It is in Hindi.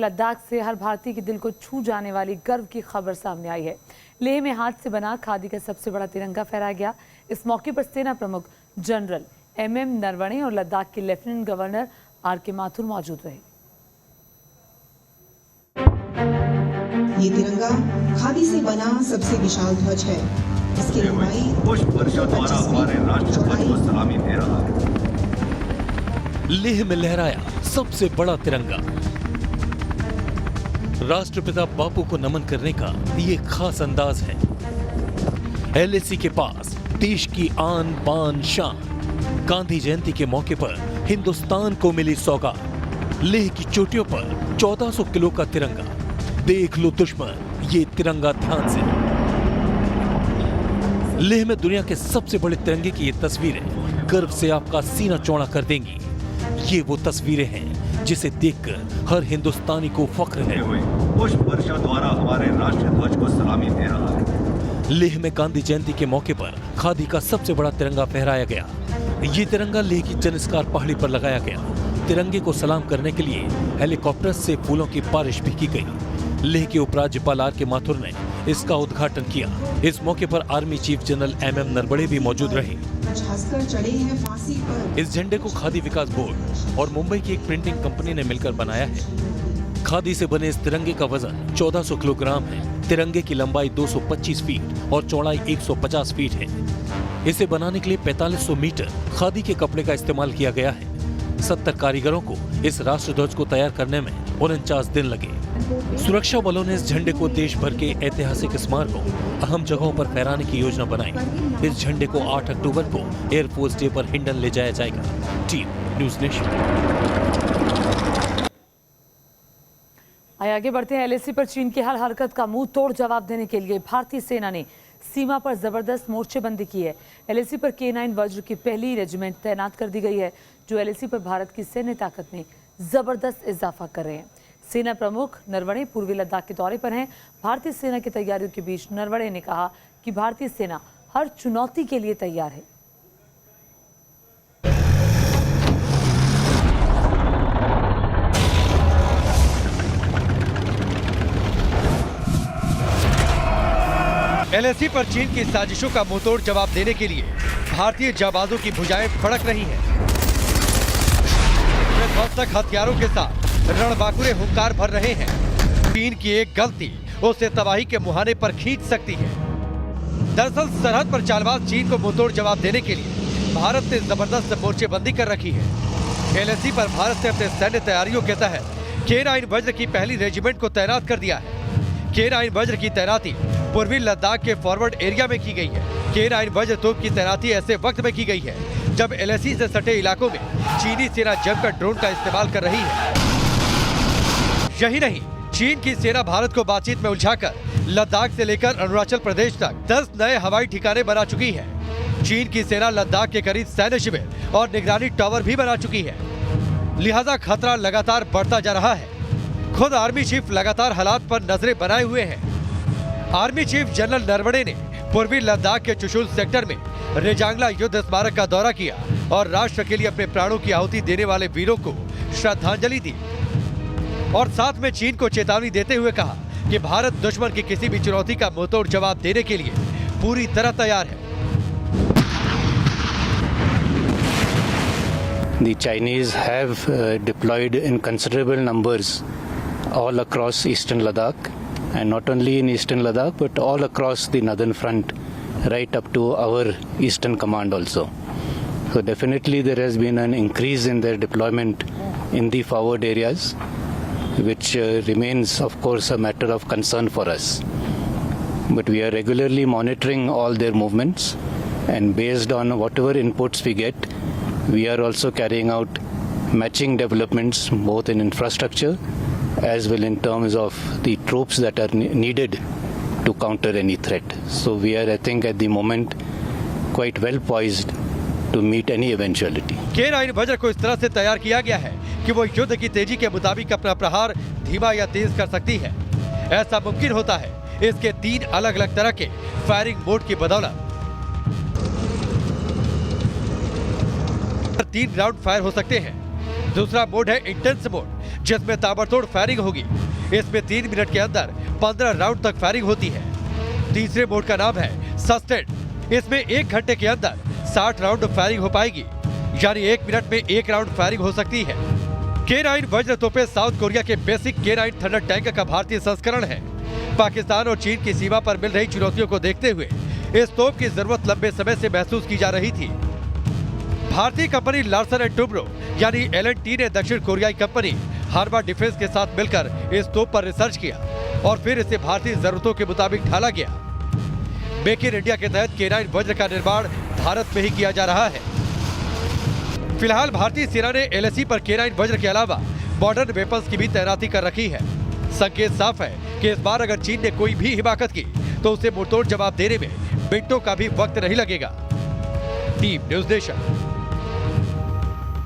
लद्दाख से हर भारतीय के दिल को छू जाने वाली गर्व की खबर सामने आई है। लेह में हाथ से बना खादी का सबसे बड़ा तिरंगा फहराया गया। इस मौके पर सेना प्रमुख जनरल MM नरवणे और लद्दाख के लेफ्टिनेंट गवर्नर RK माथुर मौजूद रहे। ये तिरंगा खादी से बना सबसे विशाल ध्वज है। इसकी लंबाई पुष्प वर्षा द्वारा हमारे राष्ट्रध्वज को सलामी दे रहा है। लेह में लहराया सबसे बड़ा तिरंगा। राष्ट्रपिता बापू को नमन करने का ये खास अंदाज है। LAC के पास देश की आन बान शान। गांधी जयंती के मौके पर हिंदुस्तान को मिली सौगात। लेह की चोटियों पर 1400 किलो का तिरंगा। देख लो दुश्मन ये तिरंगा ध्यान से। लेह में दुनिया के सबसे बड़े तिरंगे की ये तस्वीरें गर्व से आपका सीना चौड़ा कर देंगी। ये वो तस्वीरें हैं जिसे देखकर हर हिंदुस्तानी को फख्र है। पुष्प वर्षा द्वारा हमारे राष्ट्रध्वज को सलामी दे रहा है। लेह में गांधी जयंती के मौके पर खादी का सबसे बड़ा तिरंगा फहराया गया। ये तिरंगा लेह की जनिस्कार पहाड़ी पर लगाया गया। तिरंगे को सलाम करने के लिए हेलीकॉप्टर से फूलों की बारिश भी की गई। लेह के उपराज्यपाल RK माथुर ने इसका उद्घाटन किया। इस मौके पर army chief general MM Naravane भी मौजूद रहे। चढ़े हैं फांसी पर। इस झंडे को खादी विकास बोर्ड और मुंबई की एक प्रिंटिंग कंपनी ने मिलकर बनाया है। खादी से बने इस तिरंगे का वजन 1400 किलोग्राम है। तिरंगे की लंबाई 225 फीट और चौड़ाई 150 फीट है। इसे बनाने के लिए 4500 मीटर खादी के कपड़े का इस्तेमाल किया गया है। 70 कारीगरों को इस राष्ट्रध्वज को तैयार करने में 49 दिन लगे। सुरक्षा बलों ने इस झंडे को देश भर के ऐतिहासिक स्मारकों, अहम जगहों पर फहराने की योजना बनाई। इस झंडे को 8 अक्टूबर को एयरफोर्स डे पर हिंडन ले जाया जाएगा। Team news nation. आगे बढ़ते हैं। LAC पर चीन की हर हरकत का मुंह तोड़ जवाब देने के लिए भारतीय सेना ने सीमा पर जबरदस्त मोर्चेबंदी की है। LAC पर K9 वज्र की पहली रेजिमेंट तैनात कर दी गई है, जो LAC पर भारत की सैन्य ताकत में जबरदस्त इजाफा कर रहे हैं। सेना प्रमुख नरवणे पूर्वी लद्दाख के दौरे पर हैं। भारतीय सेना की तैयारियों के बीच नरवणे ने कहा कि भारतीय सेना हर चुनौती के लिए तैयार है। LAC पर चीन की साजिशों का मुंहतोड़ जवाब देने के लिए भारतीय जाबाजों की भुजाएं फड़क रही हैं। वे ध्वंसक हथियारों के साथ रणबांकुरे हुंकार भर रहे हैं। चीन की एक गलती उसे तबाही के मुहाने पर खींच सकती है। दरअसल सरहद पर चालबाज चीन को मुंहतोड़ जवाब देने के लिए भारत ने जबरदस्त मोर्चेबंदी कर रखी है। LAC पर भारत ने अपने सैन्य तैयारियों के तहत K9 वज्र की पहली रेजिमेंट को तैनात कर दिया है। K9 वज्र की तैनाती पूर्वी लद्दाख के फॉरवर्ड एरिया में की गई है। K9 वज्र तोप की तैनाती ऐसे वक्त में की गई है जब LAC से सटे इलाकों में चीनी सेना जमकर ड्रोन का इस्तेमाल कर रही है। यही नहीं, चीन की सेना भारत को बातचीत में उलझाकर लद्दाख से लेकर अरुणाचल प्रदेश तक 10 नए हवाई ठिकाने बना चुकी है। चीन की सेना लद्दाख के करीब सैन्य शिविर और निगरानी टावर भी बना चुकी है। लिहाजा खतरा लगातार बढ़ता जा रहा है। खुद आर्मी चीफ लगातार हालात पर नजरें बनाए हुए हैं। आर्मी चीफ जनरल नरवणे ने पूर्वी लद्दाख के चुशुल सेक्टर में रेजांगला युद्ध स्मारक का दौरा किया और राष्ट्र के लिए अपने प्राणों की आहुति देने वाले वीरों को श्रद्धांजलि दी और साथ में चीन को चेतावनी देते हुए कहा कि भारत दुश्मन की किसी भी चुनौती का मुंहतोड़ जवाब देने के लिए पूरी तरह तैयार है। The Chinese have deployed in considerable numbers all across eastern Ladakh, and not only in eastern Ladakh but all across the northern front, right up to our eastern command also. So definitely there has been an increase in their deployment in the forward areas, which remains of course a matter of concern for us. But we are regularly monitoring all their movements, and based on whatever inputs we get, we are also carrying out matching developments both in infrastructure as well in terms of the troops that are needed to counter any threat. So we are, I think, at the moment quite well poised to meet any eventuality. K9 वज्र को इस तरह से तैयार किया गया है कि वो युद्ध की तेजी के मुताबिक अपना प्रहार धीमा या तेज कर सकती है। ऐसा मुमकिन होता है इसके 3 अलग अलग तरह के फायरिंग मोड की बदौलत। 3 राउंड फायर हो सकते हैं। दूसरा मोड है इंटेंस मोड, जिसमें ताबड़तोड़ फायरिंग होगी। इसमें 3 मिनट के अंदर 15 राउंड तक फायरिंग होती है। तीसरे मोड का नाम है सस्टेंड। इसमें 1 घंटे के अंदर 60 राउंड फायरिंग हो पाएगी, यानी 1 मिनट में 1 राउंड फायरिंग हो सकती है। K9 वज्र तोपें साउथ कोरिया के बेसिक K9 थंडर टैंक का भारतीय संस्करण है। पाकिस्तान और चीन की सीमा पर मिल रही चुनौतियों को देखते हुए इस तोप की जरूरत लंबे समय से महसूस की जा रही थी। भारतीय कंपनी लार्सन एंड टुब्रो यानी L&T ने दक्षिण कोरियाई कंपनी हार्मा डिफेंस के साथ मिलकर इस तोप पर रिसर्च किया और फिर इसे भारतीय जरूरतों के मुताबिक ढाला गया। मेक इन इंडिया के तहत K9 वज्र का निर्माण भारत में ही किया जा रहा है। फिलहाल भारतीय सेना ने LAC पर K9 वज्र के अलावा मॉडर्न वेपन्स की भी तैनाती कर रखी है। संकेत साफ है कि इस बार अगर चीन ने कोई भी हिमाकत की तो उसे मुंहतोड़ जवाब देने में मिनटों का भी वक्त नहीं लगेगा। Team news nation.